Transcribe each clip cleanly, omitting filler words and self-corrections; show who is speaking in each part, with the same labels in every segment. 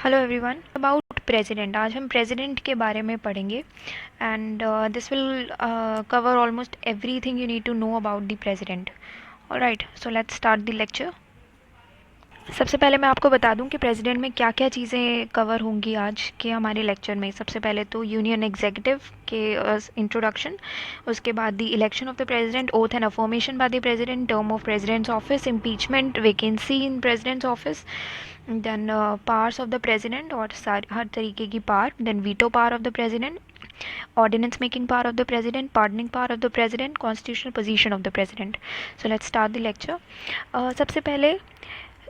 Speaker 1: Hello everyone. About president, आज हम president के बारे में पढ़ेंगे and this will cover almost everything you need to know about the president. Alright, so let's start the lecture. सबसे पहले मैं आपको बता दूं कि प्रेसिडेंट में क्या क्या चीज़ें कवर होंगी आज के हमारे लेक्चर में। सबसे पहले तो यूनियन एग्जीक्यूटिव के इंट्रोडक्शन, उसके बाद the election of the president, oath and affirmation by the president, term of president's office, impeachment, vacancy in president's office, then powers of the president और हर तरीके की पावर, देन veto power of the president, ordinance making power of the president, pardoning power of the president, constitutional position of the president. So let's start the lecture. सबसे पहले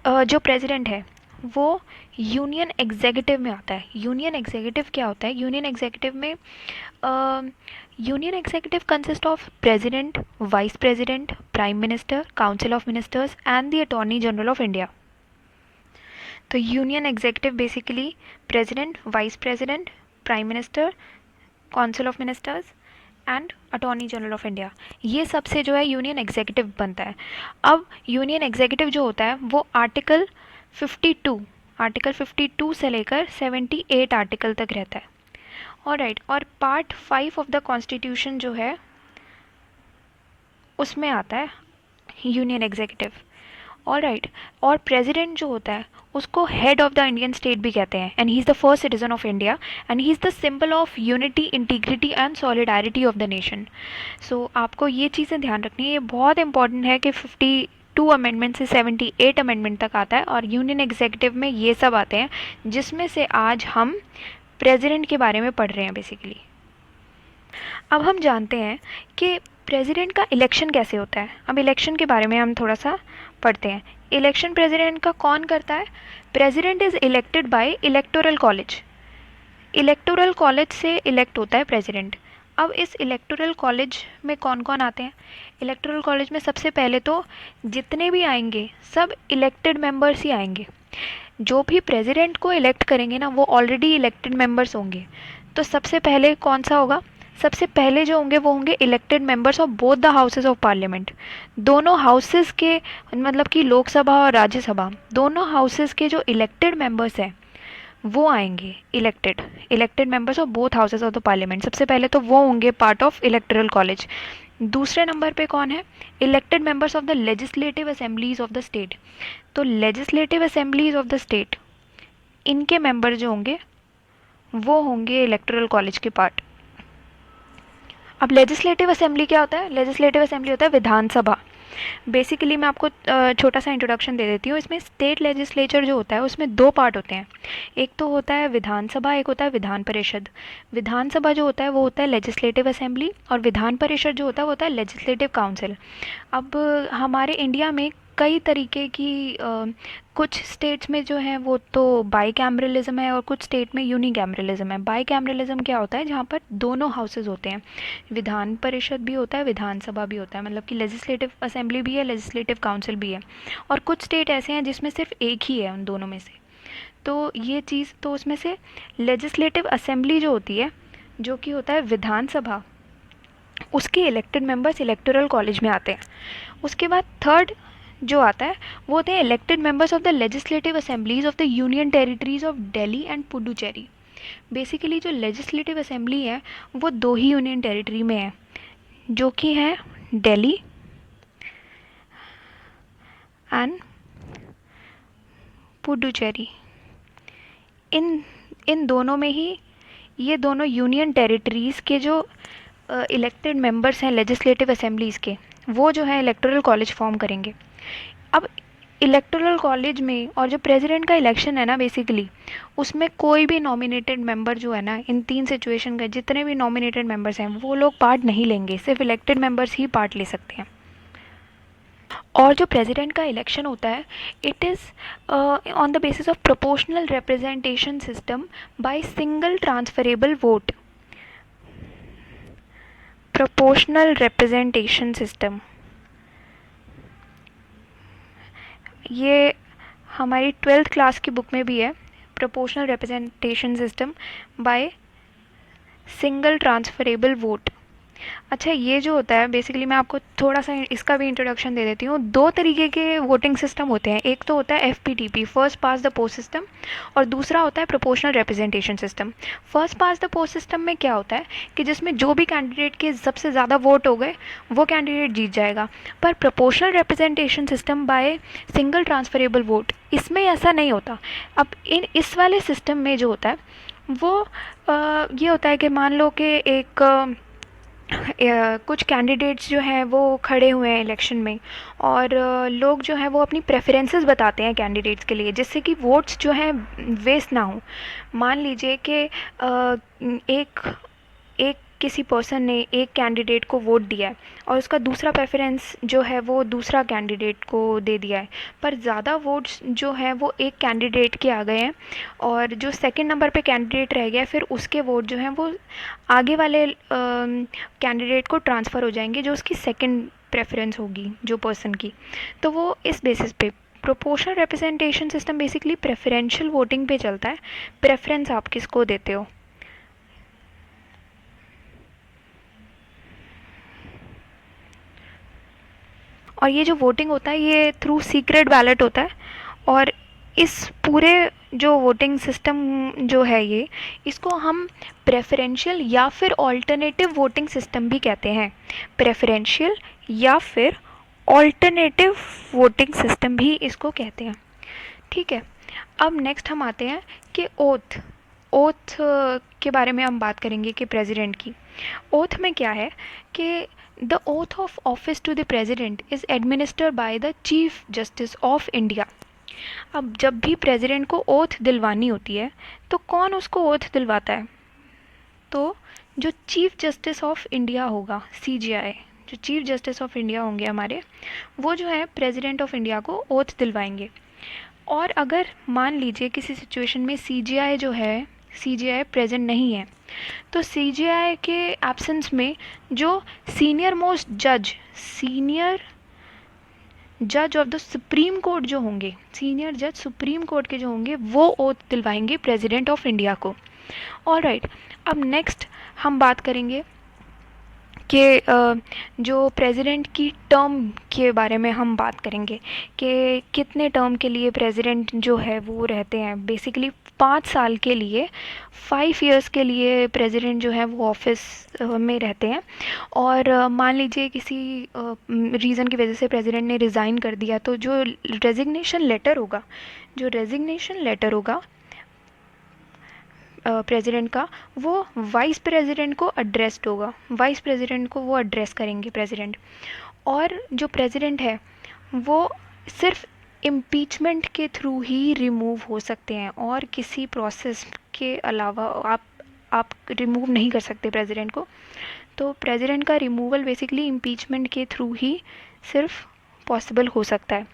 Speaker 1: जो president है वो यूनियन एग्जीक्यूटिव में आता है। यूनियन एग्जीक्यूटिव क्या होता है? यूनियन एग्जीक्यूटिव में union executive consist of president, vice president, prime minister, council of ministers and the attorney general of India. तो union executive basically president, vice president, prime minister, council of ministers and attorney general of India, ये सबसे जो है union executive बनता है। अब union executive जो होता है वो आर्टिकल 52 से लेकर 78 आर्टिकल तक रहता है। ऑलराइट, और पार्ट 5 ऑफ द कॉन्स्टिट्यूशन जो है उसमें आता है यूनियन एग्जीक्यूटिव। ऑलराइट, और प्रेसिडेंट जो होता है उसको head of the Indian state भी कहते हैं and he is the first citizen of India and he is the symbol of unity, integrity and solidarity of the nation. So आपको ये चीज़ें ध्यान रखनी है, ये बहुत इंपॉर्टेंट है कि 52 अमेंडमेंट से 78 अमेंडमेंट तक आता है और यूनियन एग्जीक्यूटिव में ये सब आते हैं, जिसमें से आज हम प्रेसिडेंट के बारे में पढ़ रहे हैं बेसिकली। अब हम जानते हैं कि प्रेसिडेंट का इलेक्शन कैसे होता है। अब इलेक्शन के बारे में हम थोड़ा सा पढ़ते हैं। इलेक्शन प्रेसिडेंट का कौन करता है? President is elected by electoral college. Electoral college से इलेक्ट होता है प्रेसिडेंट। अब इस इलेक्टोरल कॉलेज में कौन कौन आते हैं? इलेक्टोरल कॉलेज में सबसे पहले तो जितने भी आएंगे सब इलेक्टेड मेंबर्स ही आएंगे। जो भी प्रेसिडेंट को इलेक्ट करेंगे ना वो ऑलरेडी इलेक्टेड मेंबर्स होंगे। तो सबसे पहले कौन सा होगा? सबसे पहले जो होंगे वो होंगे elected members of both the houses of parliament. दोनों हाउसेस के, मतलब कि लोकसभा और राज्यसभा, दोनों हाउसेस के जो इलेक्टेड मेंबर्स हैं वो आएंगे elected members of both houses of the parliament. सबसे पहले तो वो होंगे पार्ट ऑफ इलेक्टोरल कॉलेज। दूसरे नंबर पे कौन है? Elected members of the legislative assemblies of the state. तो legislative assemblies of the state, इनके मेंबर जो होंगे वो होंगे इलेक्टोरल कॉलेज के पार्ट। अब लेजिस्लेटिव असेंबली क्या होता है? लेजिस्लेटिव असेंबली होता है विधानसभा। बेसिकली मैं आपको छोटा सा इंट्रोडक्शन दे देती हूँ। इसमें स्टेट लेजिस्लेचर जो होता है उसमें दो पार्ट होते हैं, एक तो होता है विधानसभा, एक होता है विधान परिषद। विधानसभा जो होता है वो होता है लेजिस्लेटिव असेंबली और विधान परिषद जो होता है वो होता है लेजिस्लेटिव काउंसिल। अब हमारे इंडिया में कई तरीके की कुछ स्टेट्स में जो है वो तो बाई कैमरलिज्म है और कुछ स्टेट में यूनी कैमरलिज्म है। बाई कैमरलिज्म क्या होता है? जहाँ पर दोनों हाउसेज होते हैं, विधान परिषद भी होता है, विधानसभा भी होता है, मतलब कि लेजिस्लेटिव असेंबली भी है, लेजिस्लेटिव काउंसिल भी है। और कुछ स्टेट ऐसे हैं जिसमें सिर्फ एक ही है उन दोनों में से। तो ये चीज़, तो उसमें से लेजिस्लेटिव असेंबली जो होती है, जो कि होता है विधानसभा, उसके इलेक्टेड मेंबर्स इलेक्टोरल कॉलेज में आते हैं। उसके बाद थर्ड जो आता है वो होते हैं elected members of the legislative assemblies of the union territories of Delhi and Puducherry. Basically जो लेजिस्लेटिव असेंबली है वो दो ही यूनियन टेरिटरी में है, जो कि है दिल्ली एंड पुडुचेरी। इन इन दोनों में ही, ये दोनों यूनियन टेरिटरीज़ के जो इलेक्टेड मेंबर्स हैं लेजिस्लेटिव असेंबलीज़ के, वो जो है इलेक्टोरल कॉलेज फॉर्म करेंगे। अब इलेक्टोरल कॉलेज में और जो प्रेसिडेंट का इलेक्शन है ना, बेसिकली उसमें कोई भी नॉमिनेटेड मेंबर जो है ना, इन तीन सिचुएशन का जितने भी नॉमिनेटेड मेंबर्स हैं वो लोग पार्ट नहीं लेंगे, सिर्फ इलेक्टेड मेंबर्स ही पार्ट ले सकते हैं। और जो प्रेसिडेंट का इलेक्शन होता है, it is on the basis of proportional representation system by single transferable vote. Proportional representation system, ये हमारी 12th क्लास की बुक में भी है। Proportional representation system by single transferable vote. अच्छा, ये जो होता है बेसिकली, मैं आपको थोड़ा सा इसका भी इंट्रोडक्शन दे देती हूँ। दो तरीके के वोटिंग सिस्टम होते हैं। एक तो होता है FPTP, first pass the post system, और दूसरा होता है proportional representation system. First pass the post system में क्या होता है कि जिसमें जो भी कैंडिडेट के सबसे ज़्यादा वोट हो गए वो कैंडिडेट जीत जाएगा। पर proportional representation system by single transferable vote, इसमें ऐसा नहीं होता। अब इस वाले सिस्टम में जो होता है वो ये होता है कि मान लो कि एक कुछ कैंडिडेट्स जो हैं वो खड़े हुए हैं इलेक्शन में, और लोग जो हैं वो अपनी प्रेफरेंसेस बताते हैं कैंडिडेट्स के लिए, जिससे कि वोट्स जो हैं वेस्ट ना हो। मान लीजिए कि एक एक किसी पर्सन ने एक कैंडिडेट को वोट दिया है और उसका दूसरा प्रेफरेंस जो है वो दूसरा कैंडिडेट को दे दिया है, पर ज़्यादा वोट्स जो हैं वो एक कैंडिडेट के आ गए हैं, और जो सेकंड नंबर पे कैंडिडेट रह गया फिर उसके वोट जो हैं वो आगे वाले कैंडिडेट को ट्रांसफ़र हो जाएंगे, जो उसकी सेकंड प्रेफरेंस होगी जो पर्सन की। तो वो इस बेसिस पे proportional representation system basically preferential voting पे चलता है। प्रेफरेंस आप किसको देते हो। और ये जो वोटिंग होता है ये थ्रू सीक्रेट बैलेट होता है। और इस पूरे जो वोटिंग सिस्टम जो है ये, इसको हम प्रेफरेंशियल या फिर ऑल्टरनेटिव वोटिंग सिस्टम भी कहते हैं। प्रेफरेंशियल या फिर ऑल्टरनेटिव वोटिंग सिस्टम भी इसको कहते हैं। ठीक है। अब नेक्स्ट हम आते हैं कि ओथ ओथ के बारे में हम बात करेंगे कि प्रेसिडेंट की ओथ में क्या है कि the oath of office to the president is administered by the chief justice of India. अब जब भी प्रेसिडेंट को ओथ दिलवानी होती है तो कौन उसको ओथ दिलवाता है। तो जो चीफ जस्टिस ऑफ इंडिया होगा, सीजीआई, जो चीफ जस्टिस ऑफ इंडिया होंगे हमारे, वो जो है प्रेसिडेंट ऑफ इंडिया को ओथ दिलवाएंगे। और अगर मान लीजिए किसी सिचुएशन में सीजीआई जो है, सीजीआई प्रेजेंट नहीं है, तो सीजीआई के एब्सेंस में जो सीनियर मोस्ट सीनियर जज ऑफ द सुप्रीम कोर्ट जो होंगे, सीनियर जज सुप्रीम कोर्ट के जो होंगे, वो ओथ दिलवाएंगे प्रेसिडेंट ऑफ इंडिया को। All right. अब नेक्स्ट हम बात करेंगे कि जो प्रेसिडेंट की टर्म के बारे में हम बात करेंगे कि कितने टर्म के लिए प्रेसिडेंट जो है वो रहते हैं। बेसिकली 5 साल के लिए, 5 इयर्स के लिए प्रेसिडेंट जो है वो ऑफिस में रहते हैं। और मान लीजिए किसी रीज़न की वजह से प्रेसिडेंट ने रिज़ाइन कर दिया, तो जो रेजिग्नेशन लेटर होगा, जो रेजिग्नेशन लेटर होगा प्रेसिडेंट का, वो वाइस प्रेसिडेंट को एड्रेस्ड होगा। वाइस प्रेसिडेंट को वो एड्रेस करेंगे प्रेसिडेंट। और जो प्रेसिडेंट है वो सिर्फ इम्पीचमेंट के थ्रू ही रिमूव हो सकते हैं, और किसी प्रोसेस के अलावा आप रिमूव नहीं कर सकते प्रेसिडेंट को। तो प्रेसिडेंट का रिमूवल बेसिकली इम्पीचमेंट के थ्रू ही सिर्फ पॉसिबल हो सकता है।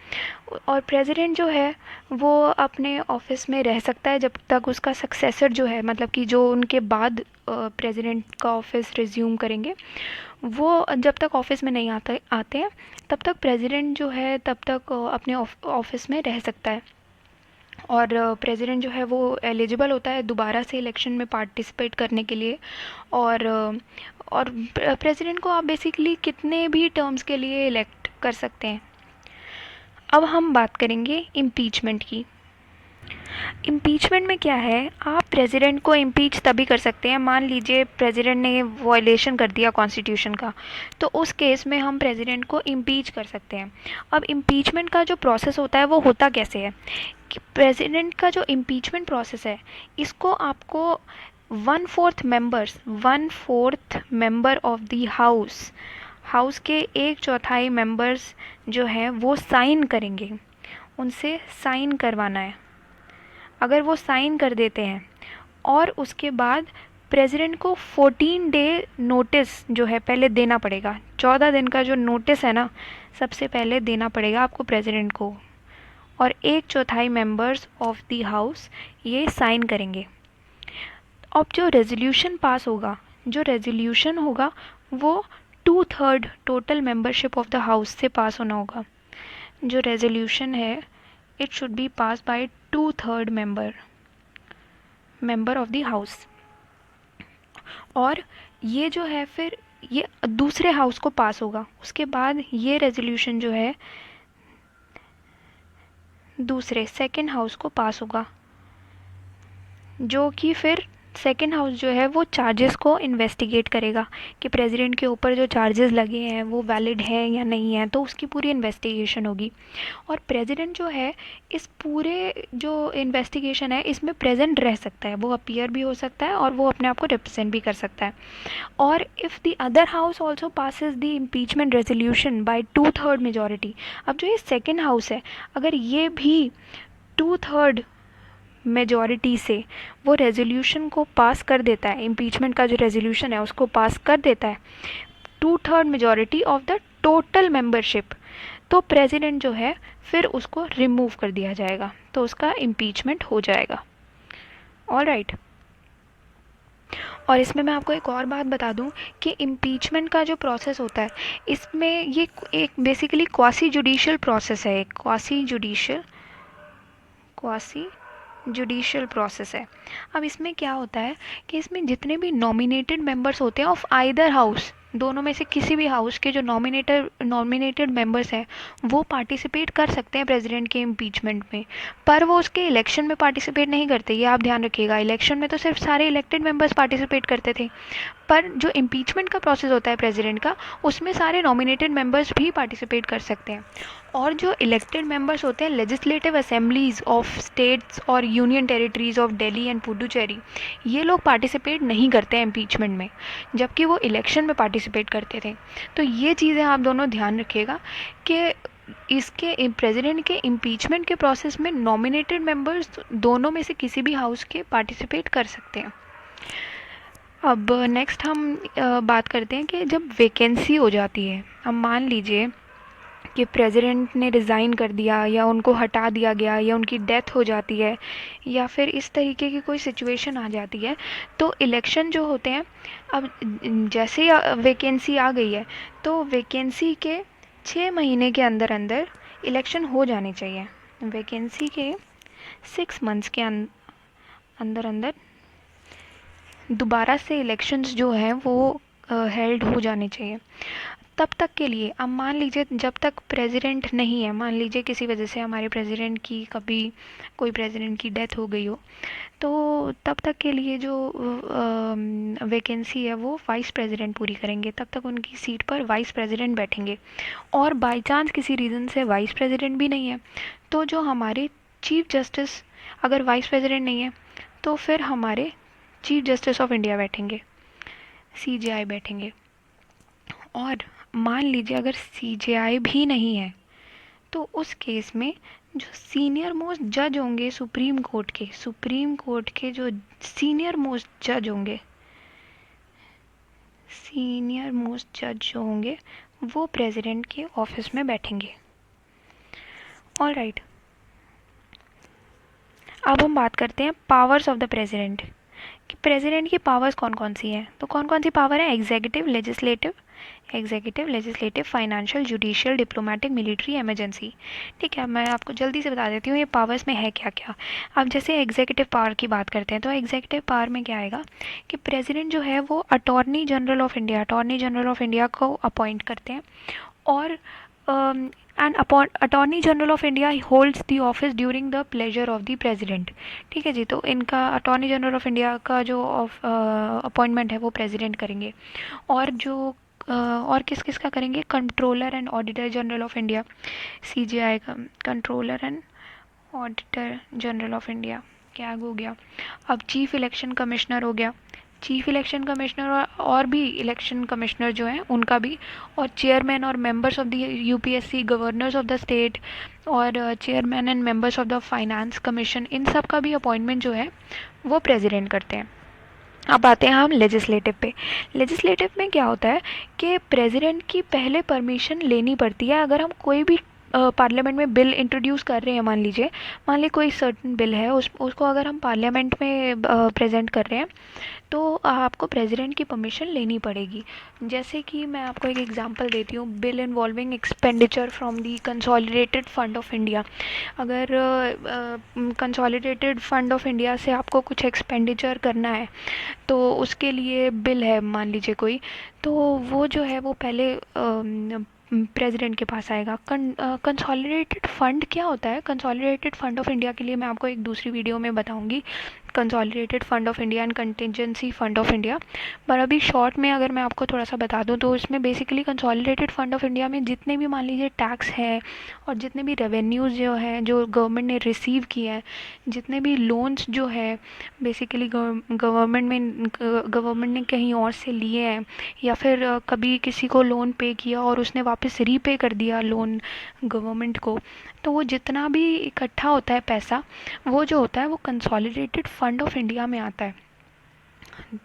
Speaker 1: और प्रेसिडेंट जो है वो अपने ऑफिस में रह सकता है जब तक उसका सक्सेसर जो है, मतलब कि जो उनके बाद प्रेसिडेंट का ऑफिस रिज्यूम करेंगे, वो जब तक ऑफिस में नहीं आते हैं तब तक प्रेसिडेंट जो है तब तक अपने ऑफिस में रह सकता है। और प्रेसिडेंट जो है वो एलिजिबल होता है दोबारा से इलेक्शन में पार्टिसिपेट करने के लिए। और प्रेसिडेंट को आप बेसिकली कितने भी टर्म्स के लिए इलेक्ट कर सकते हैं। अब हम बात करेंगे इम्पीचमेंट की। इम्पीचमेंट में क्या है, आप प्रेसिडेंट को इम्पीच तभी कर सकते हैं, मान लीजिए प्रेसिडेंट ने वायलेशन कर दिया कॉन्स्टिट्यूशन का, तो उस केस में हम प्रेसिडेंट को इम्पीच कर सकते हैं। अब इम्पीचमेंट का जो प्रोसेस होता है वो होता कैसे है कि प्रेसिडेंट का जो इम्पीचमेंट प्रोसेस है, इसको आपको 1/4 मेंबर ऑफ द हाउस के 1/4 मेंबर्स जो हैं वो साइन करेंगे, उनसे साइन करवाना है। अगर वो साइन कर देते हैं और उसके बाद प्रेसिडेंट को 14 डे नोटिस जो है पहले देना पड़ेगा। 14 दिन का जो नोटिस है ना, सबसे पहले देना पड़ेगा आपको प्रेसिडेंट को, और 1/4 मेंबर्स ऑफ द हाउस ये साइन करेंगे। अब जो रेजोल्यूशन पास होगा, जो रेजोल्यूशन होगा वो 2/3 total membership of the house से पास होना होगा। जो रेजोल्यूशन है it should be pass by 2/3 member of the house. और ये जो है फिर ये दूसरे हाउस को पास होगा, उसके बाद ये रेजोल्यूशन जो है दूसरे सेकंड हाउस को पास होगा, जो कि फिर सेकंड हाउस जो है वो चार्जेस को इन्वेस्टिगेट करेगा कि प्रेसिडेंट के ऊपर जो चार्जेस लगे हैं वो वैलिड हैं या नहीं है, तो उसकी पूरी इन्वेस्टिगेशन होगी। और प्रेसिडेंट जो है इस पूरे जो इन्वेस्टिगेशन है इसमें प्रेजेंट रह सकता है, वो अपीयर भी हो सकता है और वो अपने आप को रिप्रेजेंट भी कर सकता है। और if the other house also passes the impeachment resolution bye 2/3 majority, अब जो ये सेकेंड हाउस है अगर ये भी 2/3 मेजॉरिटी से वो रेजोल्यूशन को पास कर देता है, इम्पीचमेंट का जो रेजोल्यूशन है उसको पास कर देता है, 2/3 majority of the total membership, तो प्रेसिडेंट जो है फिर उसको रिमूव कर दिया जाएगा, तो उसका इम्पीचमेंट हो जाएगा। ऑलराइट। और इसमें मैं आपको एक और बात बता दूं कि इम्पीचमेंट का जो प्रोसेस होता है इसमें ये एक बेसिकली क्वासी जुडिशियल प्रोसेस है, एक क्वासी जुडिशियल प्रोसेस है। अब इसमें क्या होता है कि इसमें जितने भी नॉमिनेटेड मेंबर्स होते हैं ऑफ आइदर हाउस, दोनों में से किसी भी हाउस के जो नॉमिनेटेड मेंबर्स हैं वो पार्टिसिपेट कर सकते हैं प्रेसिडेंट के इम्पीचमेंट में, पर वो उसके इलेक्शन में पार्टिसिपेट नहीं करते, ये आप ध्यान रखिएगा। इलेक्शन में तो सिर्फ सारे इलेक्टेड मेंबर्स पार्टिसिपेट करते थे, पर जो इम्पीचमेंट का प्रोसेस होता है प्रेसिडेंट का उसमें सारे नॉमिनेटेड मेंबर्स भी पार्टिसिपेट कर सकते हैं। और जो इलेक्टेड मेंबर्स होते हैं लेजिस्लेटिव असेंबलीज ऑफ स्टेट्स और union territories of Delhi and Puducherry, ये लोग पार्टिसिपेट नहीं करते हैं इम्पीचमेंट में, जबकि वो इलेक्शन में पार्टिसिपेट करते थे। तो ये चीज़ें आप दोनों ध्यान रखिएगा कि इसके प्रेसिडेंट के इम्पीचमेंट के प्रोसेस में नॉमिनेटेड मेंबर्स दोनों में से किसी भी हाउस के पार्टिसिपेट कर सकते हैं। अब नेक्स्ट हम बात करते हैं कि जब वैकेंसी हो जाती है, अब मान लीजिए कि प्रेसिडेंट ने रिज़ाइन कर दिया या उनको हटा दिया गया या उनकी डेथ हो जाती है या फिर इस तरीके की कोई सिचुएशन आ जाती है, तो इलेक्शन जो होते हैं, अब जैसे ही वैकेंसी आ गई है तो वैकेंसी के 6 महीने के अंदर अंदर इलेक्शन हो जाने चाहिए। वैकेंसी के 6 मंथ्स के अंदर अंदर दोबारा से इलेक्शंस जो हैं वो हेल्ड हो जाने चाहिए। तब तक के लिए, अब मान लीजिए जब तक प्रेसिडेंट नहीं है, मान लीजिए किसी वजह से हमारे प्रेसिडेंट की कभी कोई प्रेसिडेंट की डेथ हो गई हो, तो तब तक के लिए जो वैकेंसी है वो वाइस प्रेसिडेंट पूरी करेंगे, तब तक उनकी सीट पर वाइस प्रेसिडेंट बैठेंगे। और बाय चांस किसी रीज़न से वाइस प्रेसिडेंट भी नहीं है तो जो हमारे चीफ जस्टिस, अगर वाइस प्रेसिडेंट नहीं है तो फिर हमारे चीफ जस्टिस ऑफ इंडिया बैठेंगे, CJI बैठेंगे। और मान लीजिए अगर CJI भी नहीं है तो उस केस में जो सीनियर मोस्ट जज होंगे सुप्रीम कोर्ट के जो सीनियर मोस्ट जज जो होंगे वो प्रेसिडेंट के ऑफिस में बैठेंगे। ऑलराइट। अब हम बात करते हैं पावर्स ऑफ द प्रेसिडेंट, कि प्रेसिडेंट की पावर्स कौन कौन सी हैं। तो कौन कौन सी पावर है? Executive, legislative, financial, judicial, diplomatic, military, emergency. ठीक है, मैं आपको जल्दी से बता देती हूँ ये पावर्स में है क्या क्या। अब जैसे एग्जीक्यूटिव पावर की बात करते हैं तो एग्जीक्यूटिव पावर में क्या आएगा कि प्रेसिडेंट जो है वो अटॉर्नी जनरल ऑफ इंडिया को अपॉइंट करते हैं, और and attorney general of India holds the office during the pleasure of the president. ठीक है जी, तो इनका अटॉर्नी जनरल ऑफ इंडिया का जो अपॉइंटमेंट है वो प्रेसिडेंट करेंगे। और जो और किस किस का करेंगे? Controller and auditor general of India, CJI का controller and auditor general of India क्या हो गया। अब चीफ इलेक्शन कमिश्नर हो गया, चीफ इलेक्शन कमिश्नर और भी इलेक्शन कमिश्नर जो हैं उनका भी, और चेयरमैन और members of the UPSC, governors of the state, और chairman and members of the finance commission, इन सब का भी अपॉइंटमेंट जो है वो प्रेसिडेंट करते हैं। अब आते हैं हम लेजिस्लेटिव पे। लेजिस्लेटिव में क्या होता है कि प्रेसिडेंट की पहले परमिशन लेनी पड़ती है अगर हम कोई भी पार्लियामेंट में बिल इंट्रोड्यूस कर रहे हैं, मान लीजिए कोई सर्टन बिल है, उसको अगर हम पार्लियामेंट में प्रेजेंट कर रहे हैं तो आपको प्रेसिडेंट की परमिशन लेनी पड़ेगी। जैसे कि मैं आपको एक एग्जांपल देती हूँ, bill involving expenditure from the consolidated fund of India. अगर कंसोलिडेटेड फंड ऑफ इंडिया से आपको कुछ एक्सपेंडिचर करना है तो उसके लिए बिल है मान लीजिए कोई, तो वो जो है वो पहले प्रेसिडेंट के पास आएगा। कंसोलिडेटेड फंड क्या होता है? कंसोलिडेटेड फंड ऑफ इंडिया के लिए मैं आपको एक दूसरी वीडियो में बताऊंगी, consolidated fund of India and contingency fund of India. पर अभी शॉर्ट में अगर मैं आपको थोड़ा सा बता दूं तो इसमें basically consolidated fund of India में जितने भी मान लीजिए टैक्स है और जितने भी रेवेन्यूज़ जो हैं जो गवर्नमेंट ने रिसीव किए हैं, जितने भी लोन्स जो है बेसिकली गवर्नमेंट ने कहीं और से लिए हैं, या फिर कभी किसी को लोन पे किया और उसने वापस रीपे कर दिया लोन गवर्नमेंट को, तो वो जितना भी इकट्ठा होता है पैसा, वो जो होता है वो कंसोलिडेटेड फंड ऑफ इंडिया में आता है।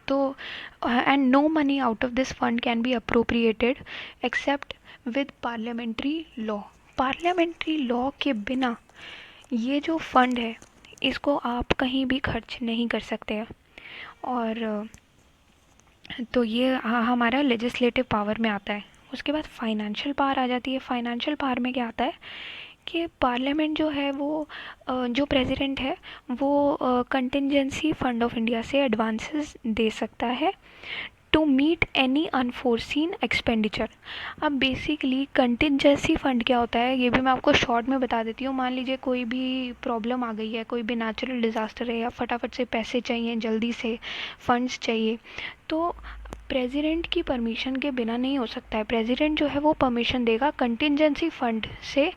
Speaker 1: तो and no money out of this fund can be appropriated except with parliamentary law. Parliamentary law के बिना ये जो फंड है इसको आप कहीं भी खर्च नहीं कर सकते हैं। और तो ये हमारा लेजिस्लेटिव पावर में आता है। उसके बाद फाइनेंशियल पावर आ जाती है। फाइनेंशियल पावर में क्या आता है कि पार्लियामेंट जो है वो जो प्रेसिडेंट है वो कंटिजेंसी फंड ऑफ इंडिया से एडवांसेस दे सकता है to meet any unforeseen expenditure. अब बेसिकली कंटिजेंसी फंड क्या होता है ये भी मैं आपको शॉर्ट में बता देती हूँ। मान लीजिए कोई भी प्रॉब्लम आ गई है, कोई भी नेचुरल डिज़ास्टर है, या फटाफट से पैसे चाहिए, जल्दी से फंड्स चाहिए, तो प्रेसिडेंट की परमिशन के बिना नहीं हो सकता है। प्रेसिडेंट जो है वो परमिशन देगा कंटिजेंसी फंड से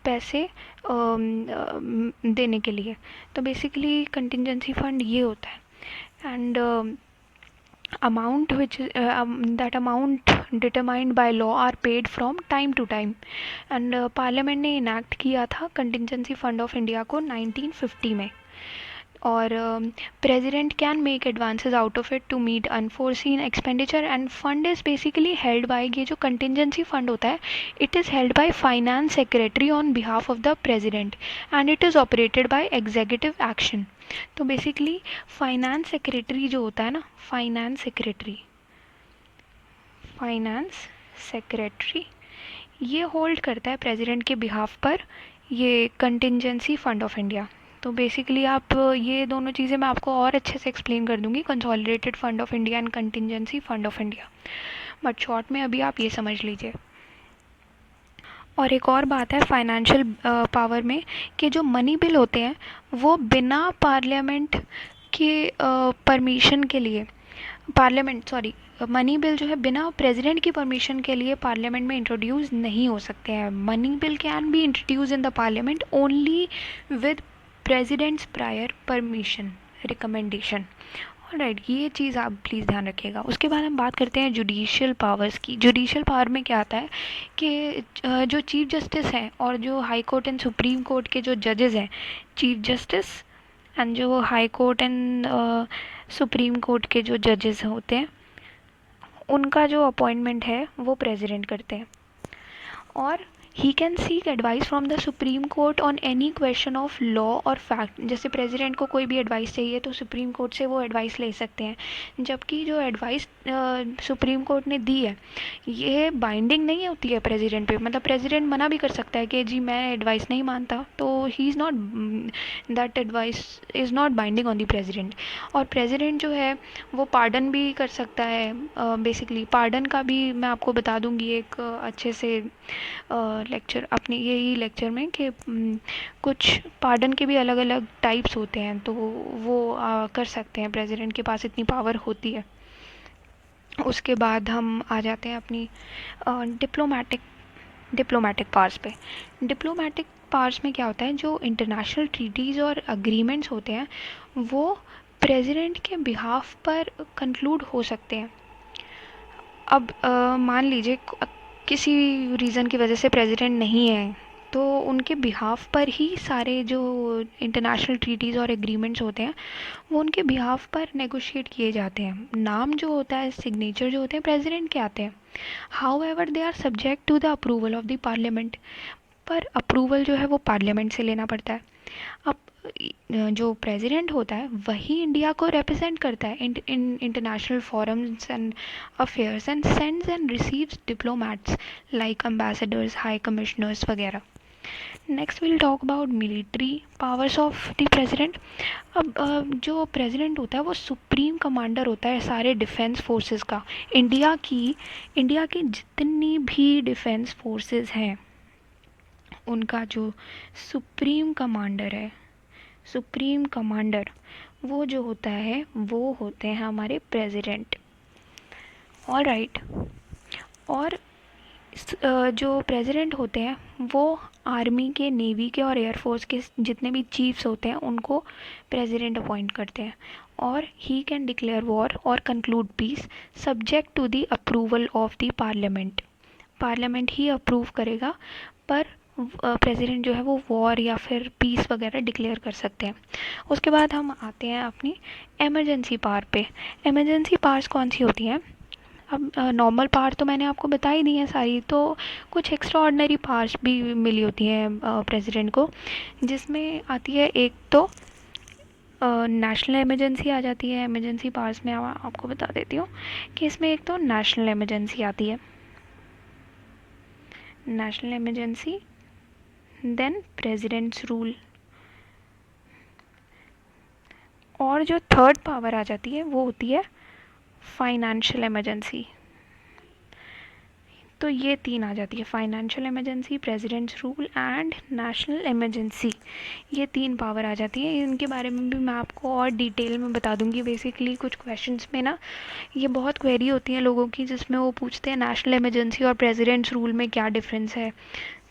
Speaker 1: पैसे देने के लिए। तो बेसिकली कंटिजेंसी फंड ये होता है। And amount which that amount determined by law are paid from time to time। And parliament ने इनैक्ट किया था कंटिजेंसी फंड ऑफ इंडिया को 1950 में। और president can make advances out of it to meet unforeseen expenditure and fund is basically held by, ये जो contingency fund होता है it is held by finance secretary on behalf of the president and it is operated by executive action. तो basically finance secretary जो होता है ना, finance secretary ये होल्ड करता है प्रेसिडेंट के बिहाफ पर ये कंटिजेंसी फंड ऑफ इंडिया। तो बेसिकली आप ये दोनों चीज़ें मैं आपको और अच्छे से एक्सप्लेन कर दूंगी, consolidated fund of India and contingency fund of India, but short में अभी आप ये समझ लीजिए। और एक और बात है फाइनेंशियल पावर में कि जो मनी बिल होते हैं वो बिना पार्लियामेंट के परमिशन के लिए मनी बिल जो है बिना प्रेसिडेंट की परमिशन के लिए पार्लियामेंट में इंट्रोड्यूस नहीं हो सकते हैं। Money bill can be introduce in the parliament only with president's prior permission recommendation. Right, ये चीज़ आप प्लीज़ ध्यान रखिएगा। उसके बाद हम बात करते हैं जुडिशियल पावर्स की। जुडिशियल पावर में क्या आता है कि जो चीफ जस्टिस हैं और जो high court and supreme court के जो जजेस हैं, चीफ जस्टिस एंड जो high court and supreme court के जो जजेस होते हैं उनका जो अपॉइंटमेंट है वो प्रेसिडेंट करते हैं। और he can seek advice from the supreme court on any question of law और फैक्ट। जैसे प्रेसिडेंट को कोई भी एडवाइस चाहिए तो सुप्रीम कोर्ट से वो एडवाइस ले सकते हैं। जबकि जो एडवाइस सुप्रीम कोर्ट ने दी है ये बाइंडिंग नहीं होती है प्रेसिडेंट पे। मतलब प्रेसिडेंट मना भी कर सकता है कि जी मैं एडवाइस नहीं मानता, तो he is not, that advice is not binding on the president. और प्रेसिडेंट जो है वो पार्डन भी कर सकता है। बेसिकली पार्डन का भी मैं आपको बता दूंगी एक अच्छे से लेक्चर, अपने यही लेक्चर में, कि कुछ पार्डन के भी अलग अलग टाइप्स होते हैं, तो वो कर सकते हैं, प्रेसिडेंट के पास इतनी पावर होती है। उसके बाद हम आ जाते हैं अपनी डिप्लोमेटिक पावर्स पे। डिप्लोमेटिक पावर्स में क्या होता है, जो इंटरनेशनल ट्रीटीज़ और अग्रीमेंट्स होते हैं वो प्रेसिडेंट के बिहाफ पर कंक्लूड हो सकते हैं। अब मान लीजिए किसी रीज़न की वजह से प्रेसिडेंट नहीं है तो उनके बिहाफ पर ही सारे जो इंटरनेशनल ट्रीटीज़ और एग्रीमेंट्स होते हैं वो उनके बिहाफ पर नेगोशिएट किए जाते हैं। नाम जो होता है, सिग्नेचर जो होते हैं प्रेसिडेंट के आते हैं। However they are subject to the approval of the parliament. पर अप्रूवल जो है वो पार्लियामेंट से लेना पड़ता है। अब जो प्रेसिडेंट होता है वही इंडिया को रिप्रेजेंट करता है in international forums and affairs and sends and receives diplomats like ambassadors, high commissioners वगैरह। Next will talk about military powers of the president. अब जो प्रेसिडेंट होता है वो सुप्रीम कमांडर होता है सारे डिफेंस फोर्सेस का। इंडिया की जितनी भी डिफेंस फोर्सेस हैं उनका जो सुप्रीम कमांडर है, सुप्रीम कमांडर वो जो होता है वो होते हैं हमारे प्रेसिडेंट। All right. और जो प्रेसिडेंट होते हैं वो आर्मी के, नेवी के और एयरफोर्स के जितने भी चीफ्स होते हैं उनको प्रेसिडेंट अपॉइंट करते हैं। और ही कैन डिक्लेयर वॉर और conclude peace subject to the approval of the parliament. Parliament ही अप्रूव करेगा, पर प्रेसिडेंट जो है वो वॉर या फिर पीस वगैरह डिक्लेयर कर सकते हैं। उसके बाद हम आते हैं अपनी एमरजेंसी पावर पे। एमरजेंसी पावर्स कौन सी होती हैं? अब नॉर्मल पावर तो मैंने आपको बता ही दी है सारी, तो कुछ एक्स्ट्रा ऑर्डिनरी पावर्स भी मिली होती हैं प्रेसिडेंट को, जिसमें आती है एक तो नेशनल इमरजेंसी आ जाती है। इमरजेंसी पावर्स में आपको बता देती हूँ कि इसमें एक तो नेशनल इमरजेंसी आती है, national emergency, then president's rule, और जो थर्ड पावर आ जाती है वो होती है फाइनेंशियल इमरजेंसी। तो ये तीन आ जाती है, financial emergency, presidents rule and national emergency. ये तीन पावर आ जाती है। इनके बारे में भी मैं आपको और डिटेल में बता दूंगी। बेसिकली कुछ क्वेश्चंस में ना ये बहुत क्वेरी होती हैं लोगों की, जिसमें वो पूछते हैं नेशनल इमरजेंसी और प्रेसिडेंट्स रूल में क्या डिफरेंस है।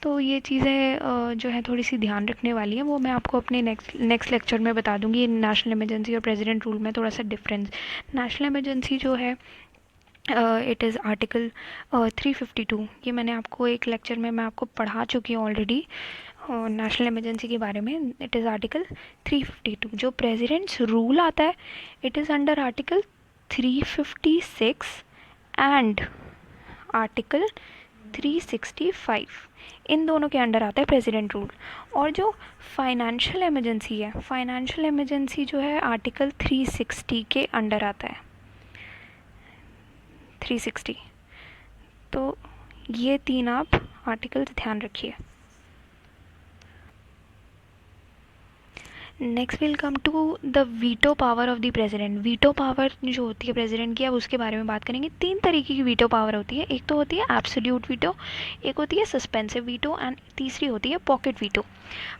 Speaker 1: तो ये चीज़ें जो है थोड़ी सी ध्यान रखने वाली हैं, वो मैं आपको अपने नेक्स्ट लेक्चर में बता दूंगी। नेशनल इमरजेंसी और प्रेसिडेंट रूल में थोड़ा सा डिफरेंस। नेशनल इमरजेंसी जो है इट इज़ आर्टिकल 352। ये मैंने आपको एक लेक्चर में मैं आपको पढ़ा चुकी हूँ ऑलरेडी नेशनल इमरजेंसी के बारे में। It is article 352। जो प्रेसिडेंट्स रूल आता है it is under article 356 and article 365। इन दोनों के अंडर आता है प्रेसिडेंट रूल। और जो फाइनेंशियल इमरजेंसी है, फाइनेंशियल इमरजेंसी जो है आर्टिकल 360 के अंडर आता है, 360। तो ये तीन आप आर्टिकल्स ध्यान रखिए। Next will come to the veto power of the president. Veto power जो होती है प्रेसिडेंट की, अब उसके बारे में बात करेंगे। तीन तरीके की वीटो पावर होती है। एक तो होती है एब्सोल्यूट वीटो, एक होती है सस्पेंसिव वीटो एंड तीसरी होती है पॉकेट वीटो।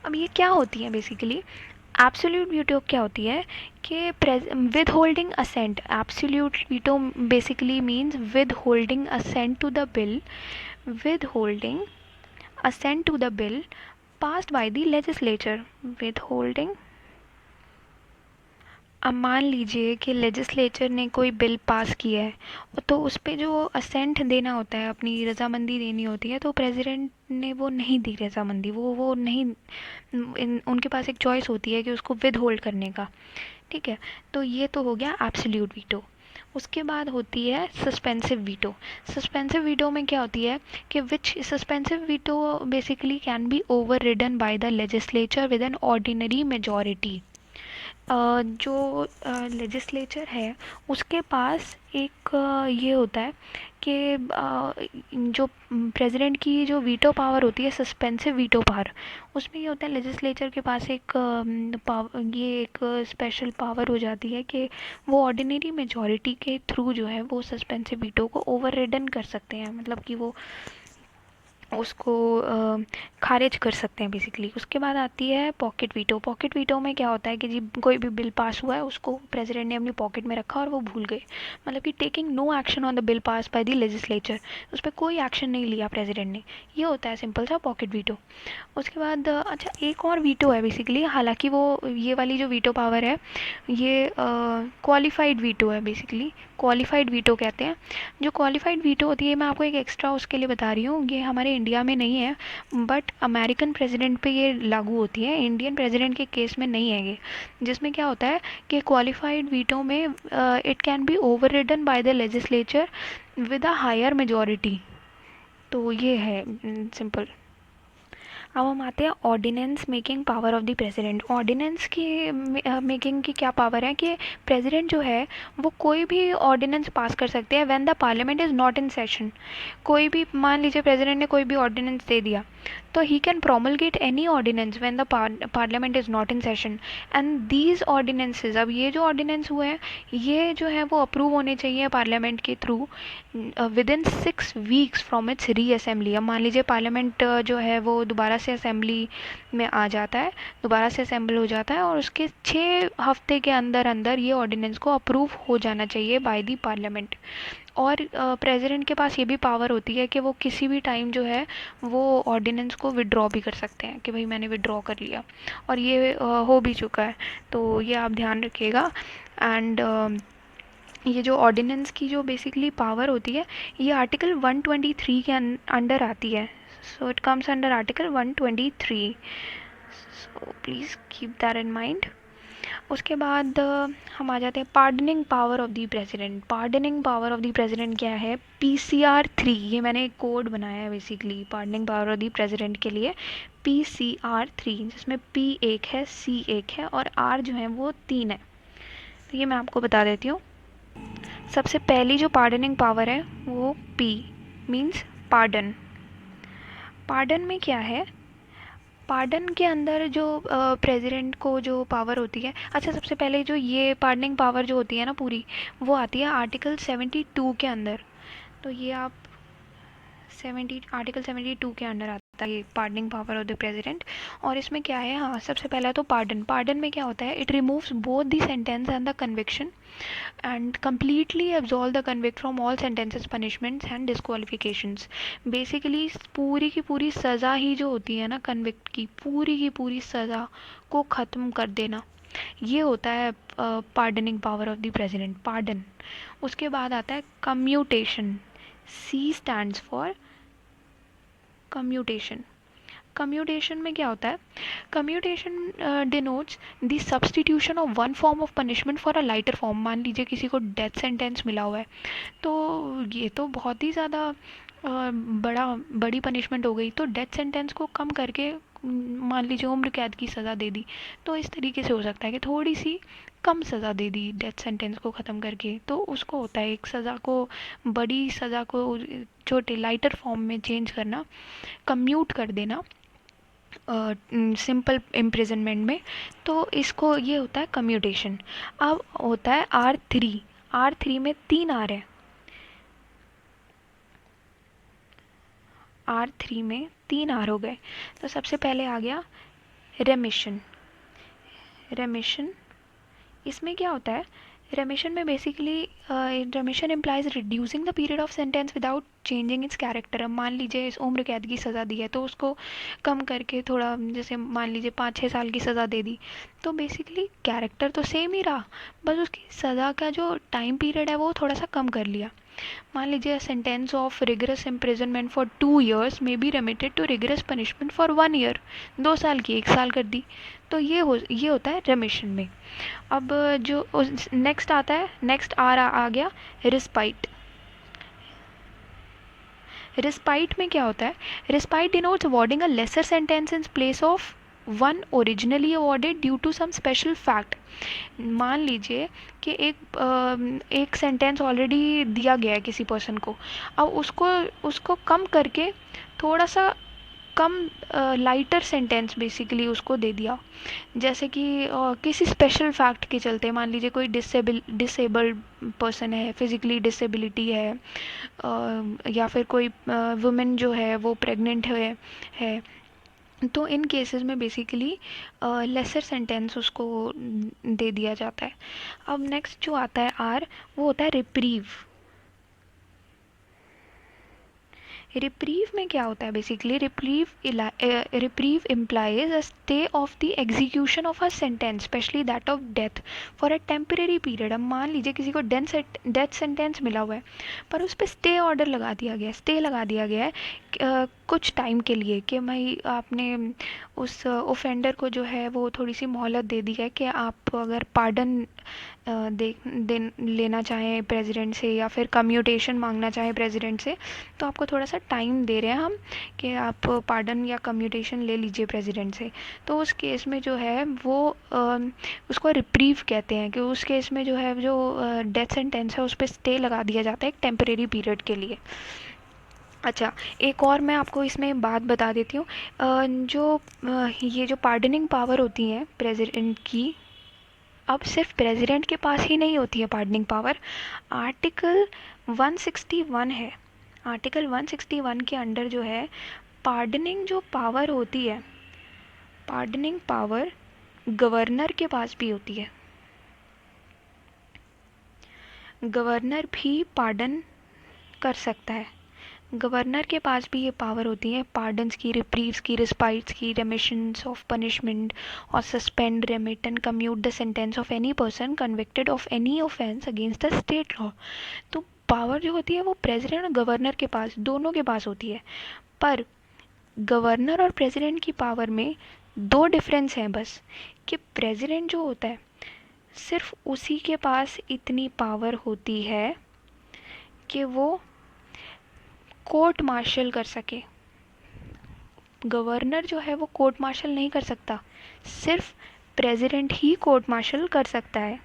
Speaker 1: अब ये क्या होती है बेसिकली? एब्सोल्यूट वीटो क्या होती है कि withholding assent. Absolute veto basically means withholding assent to the bill, withholding assent to the bill passed by the legislature. Withholding, अब मान लीजिए कि लेजिस्लेचर ने कोई बिल पास किया है, तो उस पर जो असेंट देना होता है, अपनी रजामंदी देनी होती है, तो प्रेसिडेंट ने वो नहीं दी रजामंदी, वो नहीं, उनके पास एक चॉइस होती है कि उसको विद होल्ड करने का। ठीक है, तो ये तो हो गया एब्सोल्यूट वीटो। उसके बाद होती है सस्पेंसिव वीटो। सस्पेंसिव वीटो में क्या होती है कि which suspensive veto basically can be overridden by the legislature with an ordinary majority. जो लेजिस्लेचर है उसके पास एक ये होता है कि जो प्रेसिडेंट की जो वीटो पावर होती है, सस्पेंसिव वीटो पावर, उसमें ये होता है लेजिस्लेचर के पास एक ये एक स्पेशल पावर हो जाती है कि वो ऑर्डिनरी मेजॉरिटी के थ्रू जो है वो सस्पेंसिव वीटो को ओवर रिडन कर सकते हैं, मतलब कि वो उसको खारिज कर सकते हैं बेसिकली। उसके बाद आती है पॉकेट वीटो। पॉकेट वीटो में क्या होता है कि जी कोई भी बिल पास हुआ है उसको प्रेसिडेंट ने अपनी पॉकेट में रखा और वो भूल गए, मतलब कि taking no action on the bill pass by the legislature, उस पर कोई एक्शन नहीं लिया प्रेसिडेंट ने। ये होता है सिंपल सा पॉकेट वीटो। उसके बाद अच्छा एक और वीटो है बेसिकली, हालांकि वो ये वाली जो वीटो पावर है ये क्वालिफाइड वीटो है बेसिकली, क्वालिफाइड वीटो कहते हैं। जो क्वालिफाइड वीटो होती है, मैं आपको एक एक्स्ट्रा उसके लिए बता रही हूँ, ये हमारे इंडिया में नहीं है बट अमेरिकन प्रेसिडेंट पे ये लागू होती है, इंडियन प्रेसिडेंट के केस में नहीं है ये। जिसमें क्या होता है कि क्वालिफाइड वीटो में it can be overridden by the legislature with a higher majority. तो ये है सिंपल। अब हम आते हैं ordinance making power of the president. Ordinance की मेकिंग की क्या पावर है कि प्रेसिडेंट जो है वो कोई भी ऑर्डिनेंस पास कर सकते हैं when the parliament is not in session. कोई भी, मान लीजिए प्रेसिडेंट ने कोई भी ऑर्डिनेंस दे दिया, तो he can promulgate any ordinance when the parliament is not in session. And these ordinances, अब ये जो ऑर्डिनेंस हुए हैं ये जो है वो अप्रूव होने चाहिए पार्लियामेंट के through with in 6 weeks from its री असेंबली। अब मान लीजिए पार्लियामेंट जो है वो दोबारा से असेंबली में आ जाता है, दोबारा से असेंबल हो जाता है, और उसके 6 हफ्ते के अंदर अंदर ये ऑर्डिनेंस को अप्रूव हो जाना चाहिए बाय दी पार्लियामेंट। और प्रेसिडेंट के पास ये भी पावर होती है कि वो किसी भी टाइम जो है वो ऑर्डिनेंस को विड्रॉ भी कर सकते हैं कि भाई मैंने विड्रॉ कर लिया, और ये हो भी चुका है, तो ये आप ध्यान रखिएगा। एंड ये जो ऑर्डिनेंस की जो बेसिकली पावर होती है ये आर्टिकल 123 के अंडर आती है। So it comes under article 123, so please keep that in mind. उसके बाद हम आ जाते हैं pardoning power of the president. Pardoning power of the president क्या है? PCR 3, ये मैंने एक कोड बनाया है basically pardoning power of the president के लिए। PCR 3, जिसमें P एक है, C एक है और R जो है वो 3 है। तो ये मैं आपको बता देती हूँ। सबसे पहली जो पार्डनिंग पावर है वो P मीन्स पार्डन। पार्डन में क्या है? पार्डन के अंदर जो प्रेसिडेंट को जो पावर होती है, अच्छा सबसे पहले जो ये पार्डनिंग पावर जो होती है ना पूरी, वो आती है आर्टिकल 72 के अंदर। तो ये आप आर्टिकल 72 के अंडर आता है ये pardoning power of the president. और इसमें क्या है, हाँ सबसे पहला तो पार्डन में क्या होता है, it removes both the sentence and the conviction and completely absolve the convict from all sentences, punishments and disqualifications। Basically पूरी की पूरी सज़ा ही जो होती है ना कन्विक्ट की पूरी सज़ा को ख़त्म कर देना, ये होता है pardoning power of the president, pardon. उसके बाद आता है commutation. C stands for commutation. Commutation में क्या होता है? Commutation denotes the substitution of one form of punishment for a lighter form. मान लीजिए किसी को डेथ सेंटेंस मिला हुआ है, तो ये तो बहुत ही ज़्यादा बड़ी पनिशमेंट हो गई, तो डेथ सेंटेंस को कम करके मान लीजिए उम्र कैद की सज़ा दे दी। तो इस तरीके से हो सकता है कि थोड़ी सी कम सज़ा दे दी डेथ सेंटेंस को ख़त्म करके, तो उसको होता है एक सज़ा को, बड़ी सज़ा को छोटे लाइटर फॉर्म में चेंज करना, कम्यूट कर देना सिंपल इम्प्रिजनमेंट में। तो इसको ये होता है कम्यूटेशन। अब होता है R3। R3 में 3 आर है। R3 में 3 आर हो गए। तो सबसे पहले आ गया रेमिशन। रेमिशन इसमें क्या होता है? रेमिशन में basically रेमिशन implies reducing the period of sentence without changing it's character. अब मान लीजिए इस उम्र कैद की सज़ा दी है तो उसको कम करके थोड़ा, जैसे मान लीजिए 5-6 साल की सज़ा दे दी, तो बेसिकली कैरेक्टर तो सेम ही रहा, बस उसकी सज़ा का जो टाइम पीरियड है वो थोड़ा सा कम कर लिया। मान लीजिए sentence of rigorous imprisonment for 2 years may be remitted to rigorous punishment for 1 year। 2 साल की 1 साल कर दी। तो ये होता है रेमिशन में। अब जो नेक्स्ट आता है, नेक्स्ट आ गया रिस्पाइट। रिस्पाइट में क्या होता है? Respite denotes awarding a lesser sentence in place of one originally awarded due to some special fact. मान लीजिए कि एक सेंटेंस ऑलरेडी दिया गया है किसी पर्सन को, अब उसको कम करके थोड़ा सा कम लाइटर सेंटेंस बेसिकली उसको दे दिया, जैसे कि किसी स्पेशल फैक्ट के चलते, मान लीजिए कोई डिसेबल्ड पर्सन है, फिजिकली डिसेबिलिटी है, या फिर कोई वुमेन जो है वो प्रेग्नेंट है, तो इन केसेस में बेसिकली लेसर सेंटेंस उसको दे दिया जाता है। अब नेक्स्ट जो आता है आर, वो होता है रिप्रीव। रिप्रीव में क्या होता है? Basically reprieve implies a stay of the execution of a sentence specially that of death for a temporary period. अब मान लीजिए किसी को डेथ सेंटेंस मिला हुआ है पर उस पर स्टे ऑर्डर लगा दिया गया है, स्टे लगा दिया गया है कुछ टाइम के लिए, कि भाई आपने उस ओफेंडर को जो है वो थोड़ी सी मोहलत दे दी है कि आप अगर पार्डन लेना चाहें प्रेसिडेंट से या फिर कम्यूटेशन मांगना चाहें प्रेसिडेंट से, तो आपको थोड़ा सा टाइम दे रहे हैं हम कि आप पार्डन या कम्यूटेशन ले लीजिए प्रेसिडेंट से, तो उस केस में जो है वो उसको रिप्रीव कहते हैं, कि उस केस में जो है जो डेथ सेंटेंस है उस पर स्टे लगा दिया जाता है एक टेम्परेरी पीरियड के लिए। अच्छा, एक और मैं आपको इसमें बात बता देती हूँ। ये जो पार्डनिंग पावर होती है प्रेसिडेंट की, अब सिर्फ प्रेसिडेंट के पास ही नहीं होती है पार्डनिंग पावर। आर्टिकल 161 है, आर्टिकल 161 के अंडर जो है पार्डनिंग जो पावर होती है, पार्डनिंग पावर गवर्नर के पास भी होती है। गवर्नर भी पार्डन कर सकता है, गवर्नर के पास भी ये पावर होती है पार्डन्स की, रिप्रीव्स की, रिस्पाइट्स की, रेमिशंस ऑफ पनिशमेंट और suspend, remit and commute the sentence of any person convicted of any offence against the state law. तो पावर जो होती है वो प्रेसिडेंट और गवर्नर के पास, दोनों के पास होती है। पर गवर्नर और प्रेसिडेंट की पावर में दो डिफरेंस हैं बस, कि प्रेसिडेंट जो होता है सिर्फ उसी के पास इतनी पावर होती है कि वो कोर्ट मार्शल कर सके। गवर्नर जो है वो कोर्ट मार्शल नहीं कर सकता, सिर्फ प्रेसिडेंट ही कोर्ट मार्शल कर सकता है।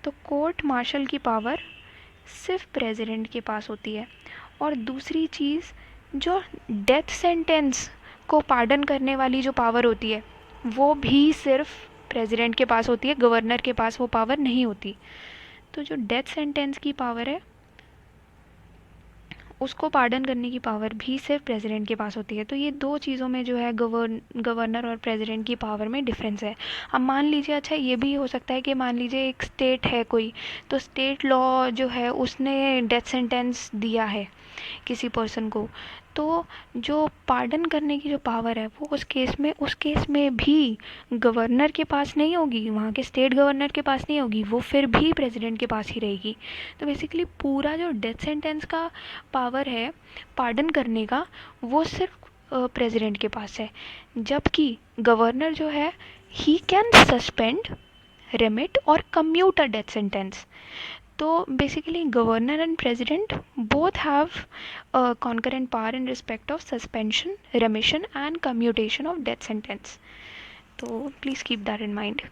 Speaker 1: तो कोर्ट मार्शल की पावर सिर्फ प्रेसिडेंट के पास होती है। और दूसरी चीज़, जो डेथ सेंटेंस को पार्डन करने वाली जो पावर होती है वो भी सिर्फ प्रेसिडेंट के पास होती है, गवर्नर के पास वो पावर नहीं होती। तो जो डेथ सेंटेंस की पावर है उसको पार्डन करने की पावर भी सिर्फ प्रेसिडेंट के पास होती है। तो ये दो चीज़ों में जो है गवर्नर और प्रेसिडेंट की पावर में डिफरेंस है। अब मान लीजिए, अच्छा ये भी हो सकता है कि मान लीजिए एक स्टेट है कोई, तो स्टेट लॉ जो है उसने डेथ सेंटेंस दिया है किसी पर्सन को, तो जो पार्डन करने की जो पावर है वो उस केस में भी गवर्नर के पास नहीं होगी, वहाँ के स्टेट गवर्नर के पास नहीं होगी, वो फिर भी प्रेसिडेंट के पास ही रहेगी। तो बेसिकली पूरा जो डेथ सेंटेंस का पावर है पार्डन करने का वो सिर्फ प्रेसिडेंट के पास है, जबकि गवर्नर जो है ही कैन सस्पेंड, रेमिट और कम्यूट अ डेथ सेंटेंस। तो basically governor and president both have concurrent power in respect of suspension, remission and commutation of death sentence. तो please keep that in mind.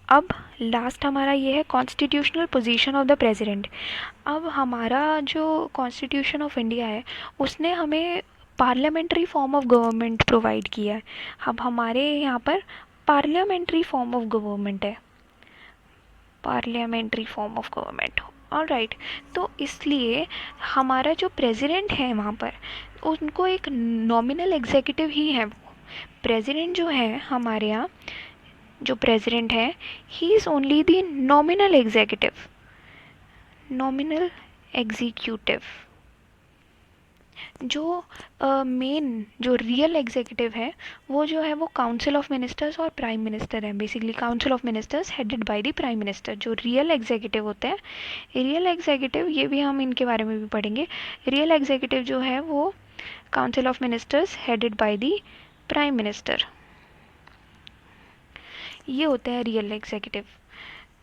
Speaker 1: अब last हमारा ये है constitutional position of the president. अब हमारा जो constitution of India है उसने हमें parliamentary form of government provide किया है। अब हमारे यहाँ पर पार्लियामेंट्री फॉर्म ऑफ गवर्नमेंट है, parliamentary form of government. Alright, तो इसलिए हमारा जो प्रेसिडेंट है वहाँ पर उनको एक नॉमिनल एग्जीक्यूटिव ही है। प्रेसिडेंट जो है हमारे यहाँ, जो प्रेसिडेंट है he is only the nominal executive, nominal executive. जो मेन जो रियल एग्जीक्यूटिव है वो जो है वो काउंसिल ऑफ मिनिस्टर्स और प्राइम मिनिस्टर है। Basically council of ministers headed by the prime minister. जो रियल एग्जीक्यूटिव होते हैं, रियल एग्जीक्यूटिव, ये भी हम इनके बारे में भी पढ़ेंगे। रियल एग्जीक्यूटिव जो है वो council of ministers headed by the prime minister, ये होता है रियल एग्जीक्यूटिव।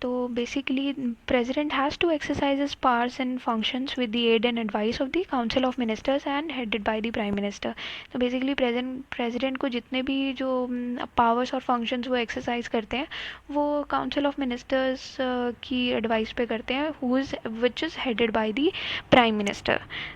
Speaker 1: तो basically president has to exercise his powers and functions with the aid and advice of the council of ministers and headed by the prime minister. तो basically president को जितने भी जो powers और फंक्शंस वो exercise करते हैं वो काउंसिल ऑफ मिनिस्टर्स की एडवाइस पे करते हैं, which is headed by the prime minister.